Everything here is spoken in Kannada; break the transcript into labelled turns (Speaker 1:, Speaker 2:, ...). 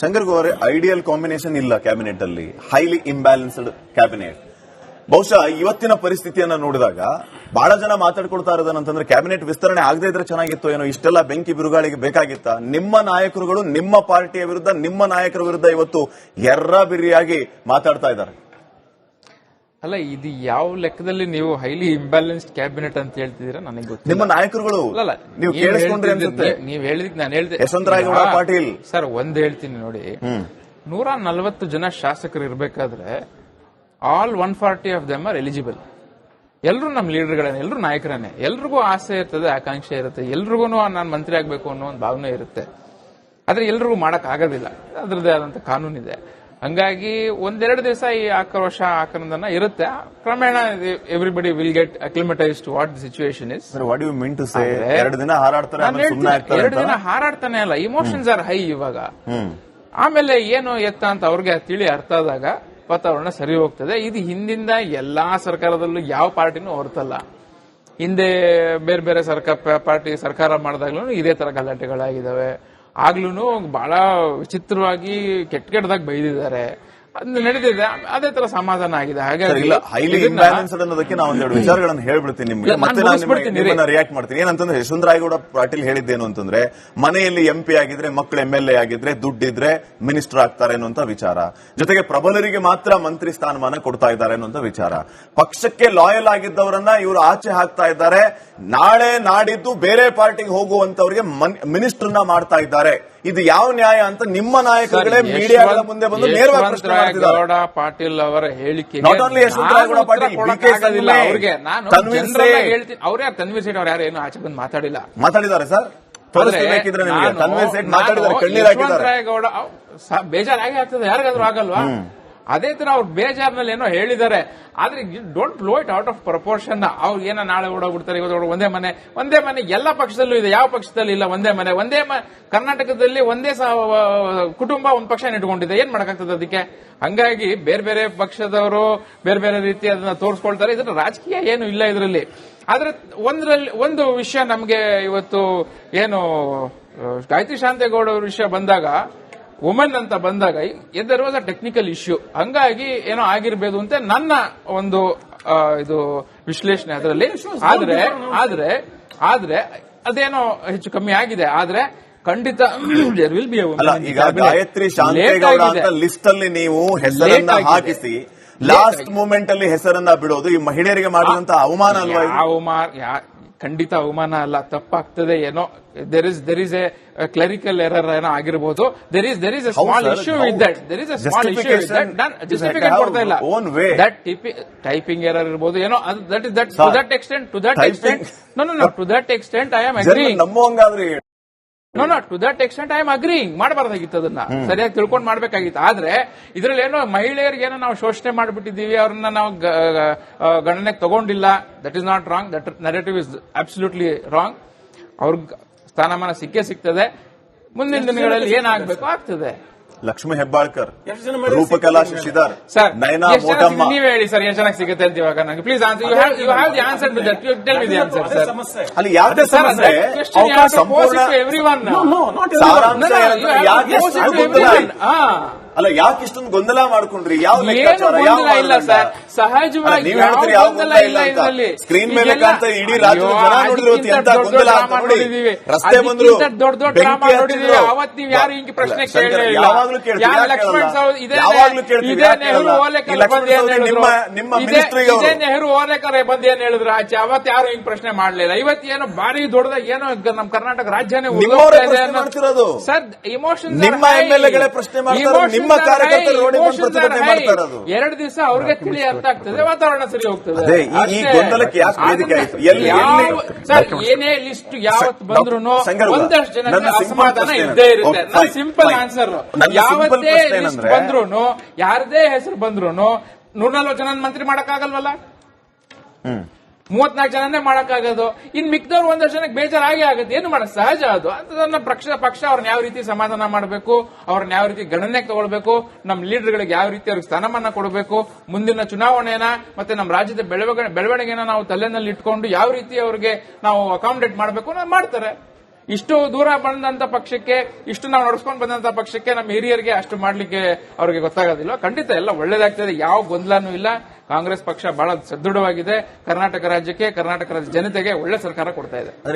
Speaker 1: ಶಂಕರ್ ಗೌರಿ ಐಡಿಯಲ್ ಕಾಂಬಿನೇಷನ್ ಇಲ್ಲ ಕ್ಯಾಬಿನೆಟ್ ಅಲ್ಲಿ, ಹೈಲಿ ಇಂಬ್ಯಾಲೆನ್ಸ್ಡ್ ಕ್ಯಾಬಿನೆಟ್. ಬಹುಶಃ ಇವತ್ತಿನ ಪರಿಸ್ಥಿತಿಯನ್ನ ನೋಡಿದಾಗ ಬಹಳ ಜನ ಮಾತಾಡ್ಕೊಳ್ತಾ ಇರೋದಂತಂದ್ರೆ ಕ್ಯಾಬಿನೆಟ್ ವಿಸ್ತರಣೆ ಆಗದೆ ಇದ್ರೆ ಚೆನ್ನಾಗಿತ್ತು ಏನೋ, ಇಷ್ಟೆಲ್ಲ ಬೆಂಕಿ ಬಿರುಗಾಳಿಗೆ ಬೇಕಾಗಿತ್ತ? ನಿಮ್ಮ ನಾಯಕರುಗಳು ನಿಮ್ಮ ಪಾರ್ಟಿಯ ವಿರುದ್ಧ, ನಿಮ್ಮ ನಾಯಕರ ವಿರುದ್ಧ ಇವತ್ತು ಎರ್ರಬಿರಿಯಾಗಿ ಮಾತಾಡ್ತಾ ಇದ್ದಾರೆ.
Speaker 2: ಅಲ್ಲ, ಇದು ಯಾವ ಲೆಕ್ಕದಲ್ಲಿ ನೀವು ಹೈಲಿ ಇಂಬ್ಯಾಲೆನ್ಸ್ಡ್ ಕ್ಯಾಬಿನೆಟ್ ಅಂತ ಹೇಳ್ತಿದ್ದೀರಾ ನನಗೆ ಗೊತ್ತಿಲ್ಲ.
Speaker 1: ನಿಮ್ಮ ನಾಯಕರುಗಳು ನೀವು ಕೇಳಿಸ್ಕೊಂಡ್ರಿ ಅನ್ಸುತ್ತೆ.
Speaker 2: ನೀವು ಹೇಳಿದ್ ನಾನು ಹೇಳಿದೆ
Speaker 1: ಯಶವಂತರಾಯಗೌಡ ಪಾಟೀಲ್
Speaker 2: ಸರ್, ಒಂದ್ ಹೇಳ್ತೀನಿ ನೋಡಿ, 140 ಜನ ಶಾಸಕರು ಇರಬೇಕಾದ್ರೆ all 140 of them are eligible. ಎಲ್ಲರೂ ನಮ್ಮ ಲೀಡರ್ಗಳೇ, ಎಲ್ಲರೂ ನಾಯಕರನ್ನೇ. ಎಲ್ರಿಗೂ ಆಸೆ ಇರ್ತದೆ, ಆಕಾಂಕ್ಷೆ ಇರುತ್ತೆ, ಎಲ್ರಿಗೂ ನಾನು ಮಂತ್ರಿ ಆಗ್ಬೇಕು ಅನ್ನೋ ಒಂದು ಭಾವನೆ ಇರುತ್ತೆ. ಆದ್ರೆ ಎಲ್ರಿಗೂ ಮಾಡಕ್ ಆಗೋದಿಲ್ಲ, ಅದರದ್ದೇ ಆದಂತ ಕಾನೂನಿದೆ. ಹಂಗಾಗಿ ಒಂದೆರಡು ದಿವಸ ಈ ಆಕ್ರೋಶ ಆಕ್ರಂದನ ಇರುತ್ತೆ. ಕ್ರಮೇಣ everybody will get acclimatize to what the situation is.
Speaker 1: What you mean to say? ಎರಡು ದಿನ ಹಾರಾಡ್ತಾರೆ,
Speaker 2: ಎರಡು ದಿನ ಹಾರಾಡ್ತಾನೆ ಅಲ್ಲ, ಇಮೋಷನ್ಸ್ ಆರ್ ಹೈ ಇವಾಗ. ಆಮೇಲೆ ಏನು ಎತ್ತ ಅಂತ ಅವ್ರಿಗೆ ತಿಳಿ ಅರ್ಥ ಆದಾಗ ವಾತಾವರಣ ಸರಿ ಹೋಗ್ತದೆ. ಇದು ಹಿಂದಿಂದ ಎಲ್ಲಾ ಸರ್ಕಾರದಲ್ಲೂ ಯಾವ ಪಾರ್ಟಿನೂ ಹೊರತಲ್ಲ. ಹಿಂದೆ ಬೇರೆ ಬೇರೆ ಪಾರ್ಟಿ ಸರ್ಕಾರ ಮಾಡಿದಾಗ್ಲೂ ಇದೇ ತರ ಗಲಾಟೆಗಳಾಗಿದ್ದಾವೆ. ಆಗ್ಲೂ ಬಹಳ ವಿಚಿತ್ರವಾಗಿ ಕೆಟ್ಟದಾಗಿ ಬೈದಿದ್ದಾರೆ, ಅದು ನಡೆದಿದೆ. ಅದೇ ತರ ಸಮಾಧಾನ ಆಗಿದೆ. ಹಾಗಾಗಿ
Speaker 1: ಹೈಲಿ ಇಂಬ್ಯಾಲೆನ್ಸ್ಡ್ ಅನ್ನೋದಕ್ಕೆ ನಾವು ಒಂದೆರಡು ವಿಚಾರಗಳನ್ನು ಹೇಳ್ಬಿಡ್ತೀನಿ ನಿಮ್ಗೆ, ಮತ್ತೆ ನಾನು ರಿಯಾಕ್ಟ್ ಮಾಡ್ತೀನಿ. ಏನಂತಂದ್ರೆ ಯಶವಂತರಾಯಗೌಡ ಪಾಟೀಲ್ ಹೇಳಿದ್ದೇನು ಅಂತಂದ್ರೆ, ಮನೆಯಲ್ಲಿ ಎಂಪಿ ಆಗಿದ್ರೆ, ಮಕ್ಕಳು MLA ಆಗಿದ್ರೆ, ದುಡ್ಡಿದ್ರೆ ಮಿನಿಸ್ಟರ್ ಆಗ್ತಾರೆ ಅನ್ನುವಂತ ವಿಚಾರ, ಜೊತೆಗೆ ಪ್ರಬಲರಿಗೆ ಮಾತ್ರ ಮಂತ್ರಿ ಸ್ಥಾನಮಾನ ಕೊಡ್ತಾ ಇದ್ದಾರೆ ಅನ್ನುವಂತ ವಿಚಾರ. ಪಕ್ಷಕ್ಕೆ ಲಾಯಲ್ ಆಗಿದ್ದವರನ್ನ ಇವರು ಆಚೆ ಹಾಕ್ತಾ ಇದ್ದಾರೆ. ನಾಳೆ ನಾಡಿದ್ದು ಬೇರೆ ಪಾರ್ಟಿಗೆ ಹೋಗುವಂತವರಿಗೆ ಮಿನಿಸ್ಟರ್ನ ಮಾಡ್ತಾ ಇದ್ದಾರೆ. ಇದು ಯಾವ ನ್ಯಾಯ ಅಂತ ನಿಮ್ಮ ನಾಯಕರುಗಳೇ ಮೀಡಿಯಾಗಳ ಮುಂದೆ ಬಂದು ನೇರವಾಗಿ ಪ್ರಶ್ನೆ
Speaker 2: ಯಶವಂತರಾಯಗೌಡ ಪಾಟೀಲ್ ಅವರ ಹೇಳಿಕೆ
Speaker 1: ನಾಟ್ ಓನ್ಲಿ ಯಶವಂತರಾಯಗೌಡ ಪಾಟೀಲ್,
Speaker 2: ಅವ್ರಿಗೆ ನಾನು ಹೇಳ್ತೀನಿ. ಅವ್ರೇ ತನ್ವೀರ್ ಸೇಠ್ ಅವ್ರು ಯಾರು ಏನು ಆಚೆ ಬಂದು
Speaker 1: ಮಾತಾಡಿದ್ದಾರೆ ಸರ್.
Speaker 2: ಯಶವಂತರಾಯಗೌಡ ಬೇಜಾರಾಗಿ ಆಗ್ತದೆ, ಯಾರಿಗಾದ್ರೂ ಆಗಲ್ವಾ? ಅದೇ ತರ ಅವ್ರು ಬೇಜಾರ್ನಲ್ಲಿ ಏನೋ ಹೇಳಿದ್ದಾರೆ. ಆದ್ರೆ don't blow it out of proportion. ಅವ್ರು ಏನೋ ನಾಳೆ ಓಡೋಗ್ಬಿಡ್ತಾರೆ, ಇವತ್ತು ಒಂದೇ ಮನೆ ಎಲ್ಲ ಪಕ್ಷದಲ್ಲೂ ಇದೆ, ಯಾವ ಪಕ್ಷದಲ್ಲಿ ಇಲ್ಲ ಒಂದೇ ಮನೆ. ಕರ್ನಾಟಕದಲ್ಲಿ ಒಂದೇ ಕುಟುಂಬ ಒಂದು ಪಕ್ಷ ಇಟ್ಕೊಂಡಿದೆ, ಏನ್ ಮಾಡಕ್ಕಾಗ್ತದೆ ಅದಕ್ಕೆ? ಹಂಗಾಗಿ ಬೇರೆ ಬೇರೆ ಪಕ್ಷದವರು ಬೇರೆ ಬೇರೆ ರೀತಿ ಅದನ್ನ ತೋರಿಸ್ಕೊಳ್ತಾರೆ. ಇದ್ರ ರಾಜಕೀಯ ಏನು ಇಲ್ಲ ಇದರಲ್ಲಿ. ಆದ್ರೆ ಒಂದು ವಿಷಯ ನಮಗೆ ಇವತ್ತು ಏನು ಗಾಯತ್ರಿ ಶಾಂತೇಗೌಡ ಅವ್ರ ವಿಷಯ ಬಂದಾಗ, ವುಮೆನ್ ಅಂತ ಬಂದಾಗ there was a technical issue. ಹಂಗಾಗಿ ಏನೋ ಆಗಿರ್ಬೋದು ಅಂತ ನನ್ನ ಒಂದು ಇದು ವಿಶ್ಲೇಷಣೆ ಅದರಲ್ಲಿ. ಆದ್ರೆ ಅದೇನೋ ಹೆಚ್ಚು ಕಮ್ಮಿ ಆಗಿದೆ. ಆದ್ರೆ ಖಂಡಿತ ವಿಲ್ ಬಿ
Speaker 1: ಈಗ ಗಾಯತ್ರಿ ಶಾಂತೇಗೌಡ ಅಂತ ಲಿಸ್ಟ್ ಅಲ್ಲಿ ನೀವು ಹೆಸರನ್ನ ಹಾಕಿಸಿ ಲಾಸ್ಟ್ ಮೂಮೆಂಟ್ ಅಲ್ಲಿ ಹೆಸರನ್ನ ಬಿಡೋದು ಈ ಮಹಿಳೆಯರಿಗೆ ಮಾಡಿದಂತ ಅವಮಾನ ಅಲ್ವಾ?
Speaker 2: ಖಂಡಿತ ಅವಮಾನ ಅಲ್ಲ, ತಪ್ಪಾಗ್ತದೆ. ಏನೋ there is a clerical error ಏನೋ ಆಗಿರಬಹುದು. There is a small issue with that. Justificate ಕೊಡ್ತಾ ಇಲ್ಲ. ದಟ್ ಟೈಪಿಂಗ್ ಎರರ್ ಇರಬಹುದು ಏನೋ. To that extent I am agreeing. To that extent I am agreeing. ಮಾಡಬಾರ್ದಾಗಿತ್ತು, ಅದನ್ನ ಸರಿಯಾಗಿ ತಿಳ್ಕೊಂಡು ಮಾಡ್ಬೇಕಾಗಿತ್ತು. ಆದ್ರೆ ಇದ್ರಲ್ಲಿ ಏನೋ ಮಹಿಳೆಯರಿಗೆ ಏನೋ ನಾವು ಶೋಷಣೆ ಮಾಡಿಬಿಟ್ಟಿದ್ದೀವಿ, ಅವ್ರನ್ನ ನಾವು ಗಣನೆಗೆ ತಗೊಂಡಿಲ್ಲ. That is not wrong. That narrative is absolutely wrong. ಅವ್ರಿಗೆ ಸ್ಥಾನಮಾನ ಸಿಗ್ತದೆ. ಮುಂದಿನ ದಿನಗಳಲ್ಲಿ ಏನಾಗಬೇಕು ಆಗ್ತದೆ.
Speaker 1: ಲಕ್ಷ್ಮೀ ಹೆಬ್ಬಾಳ್ಕರ್, ರೂಪಕಲಾ ಶಶಿಧರ್, ನಯನಾ ಮೋಟಮ್ಮ,
Speaker 2: ನೀವೇ ಹೇಳಿ ಸರ್, ಎಷ್ಟು ಚೆನ್ನಾಗಿ ಸಿಗುತ್ತೆ ಅಂತ ಇವಾಗ ನನಗೆ. Please answer. You have the answer to that. You tell me the answer sir.
Speaker 1: ಅಲ್ಲಿ ಯಾಕೆ ಸಮಸ್ಯೆ? ಸಂಪೂರ್ಣ
Speaker 2: ಎವ್ರಿವನ್
Speaker 1: ಅಲ್ಲ, ಯಾಕೆ ಇಷ್ಟೊಂದು ಗೊಂದಲ ಮಾಡ್ಕೊಂಡ್ರಿ? ಯಾವ
Speaker 2: ಇಲ್ಲ ಸರ್, ಸಹಜವಾಗಿ
Speaker 1: ಸ್ಕ್ರೀನ್ ಮೇಲೆ ಕಾಣ್ತಾ ಇಡೀ ರಾಜ್ಯದ ಜನ ನೋಡಿದ್ರು ಎಂತ ಗೊಂದಲ ರಸ್ತೆ ಬಂದ್ರು,
Speaker 2: ದೊಡ್ಡ ದೊಡ್ಡ ಡ್ರಾಮಾ ನೋಡಿದೀವಿ. ಅವತ್ತು ನೀವು ಯಾರು ಹಿಂಗೆ ಪ್ರಶ್ನೆ ಕೇಳಿಲ್ಲ. ನೆಹರು ಓಲೇಕರ್ ಬಂದು ಏನ್ ಹೇಳಿದ್ರು ಆಚೆ? ಅವತ್ತು ಯಾರು ಹಿಂಗ್ ಪ್ರಶ್ನೆ ಮಾಡ್ಲಿಲ್ಲ. ಇವತ್ತೇನೋ ಬಾರಿ ದೊಡ್ಡದಾಗಿ ಏನೋ ನಮ್ಮ ಕರ್ನಾಟಕ ರಾಜ್ಯನೇ ಸರ್. ಇಮೋಷನ್
Speaker 1: ನಿಮ್ಮ MLA ಪ್ರಶ್ನೆ ಮಾಡ್ತಾರೆ, ನಿಮ್ಮ ಕಾರ್ಯಕರ್ತರು ನೋಡಿ ಪ್ರತಿಭಟನೆ ಮಾಡ್ತಾ ಇರೋದು.
Speaker 2: ಎರಡು ದಿವಸ ಅವ್ರಿಗೆ ತಿಳಿ ಅರ್ಥ ಆಗ್ತದೆ, ವಾತಾವರಣ ಸರಿ ಹೋಗ್ತದೆ.
Speaker 1: ಈ ಗೊಂದಲಕ್ಕೆ ಯಾಕೆ ವೇದಿಕೆ ಆಯ್ತು?
Speaker 2: ಸರ್, ಏನೇ ಲಿಸ್ಟ್ ಯಾವತ್ತು ಬಂದ್ರು ಒಂದಷ್ಟು ಜನ ಅಸಮಾಧಾನ ಇದ್ದೇ ಇರುತ್ತೆ. Simple answer. ಯಾವತ್ತೇ ಲಿಸ್ಟ್ ಬಂದ್ರು, ಯಾರದೇ ಹೆಸರು ಬಂದ್ರು 140 ಜನ ಮಂತ್ರಿ ಮಾಡಕ್ಕಾಗಲ್ವಲ್ಲ? 34 ಜನನೇ ಮಾಡಕ್ಕಾಗೋದು. ಇನ್ ಮಿಕ್ದವ್ರು ಒಂದಷ್ಟು ಜನಕ್ಕೆ ಬೇಜಾರಾಗಿ ಆಗುತ್ತೆ. ಏನು ಮಾಡಕ್ ಸಹಜ ಅದು. ನನ್ನ ಪಕ್ಷ ಅವ್ರನ್ನ ಯಾವ ರೀತಿ ಸಮಾಧಾನ ಮಾಡಬೇಕು, ಅವ್ರನ್ನ ಯಾವ ರೀತಿ ಗಣನೆಗೆ ತಗೊಳ್ಬೇಕು, ನಮ್ಮ ಲೀಡರ್ಗಳಿಗೆ ಯಾವ ರೀತಿ ಅವ್ರಿಗೆ ಸ್ಥಾನಮಾನ ಕೊಡಬೇಕು, ಮುಂದಿನ ಚುನಾವಣೆನ ಮತ್ತೆ ನಮ್ಮ ರಾಜ್ಯದ ಬೆಳವಣಿಗೆನ ನಾವು ತಲೆನಲ್ಲಿ ಇಟ್ಕೊಂಡು ಯಾವ ರೀತಿ ಅವ್ರಿಗೆ ನಾವು ಅಕಾಮಡೇಟ್ ಮಾಡಬೇಕು ಮಾಡ್ತಾರೆ. ಇಷ್ಟು ದೂರ ಬಂದಂತ ಪಕ್ಷಕ್ಕೆ, ಇಷ್ಟು ನಾವು ನಡ್ಸ್ಕೊಂಡು ಬಂದಂತ ಪಕ್ಷಕ್ಕೆ ನಮ್ಮ ಹಿರಿಯರಿಗೆ ಅಷ್ಟು ಮಾಡ್ಲಿಕ್ಕೆ ಅವ್ರಿಗೆ ಗೊತ್ತಾಗೋದಿಲ್ಲ. ಖಂಡಿತ ಎಲ್ಲ ಒಳ್ಳೇದಾಗ್ತದೆ, ಯಾವ ಗೊಂದಲನೂ ಇಲ್ಲ. ಕಾಂಗ್ರೆಸ್ ಪಕ್ಷ ಬಹಳ ಸದೃಢವಾಗಿದೆ. ಕರ್ನಾಟಕ ರಾಜ್ಯಕ್ಕೆ, ಕರ್ನಾಟಕ ರಾಜ್ಯ ಜನತೆಗೆ ಒಳ್ಳೆ ಸರ್ಕಾರ ಕೊಡ್ತಾ ಇದೆ.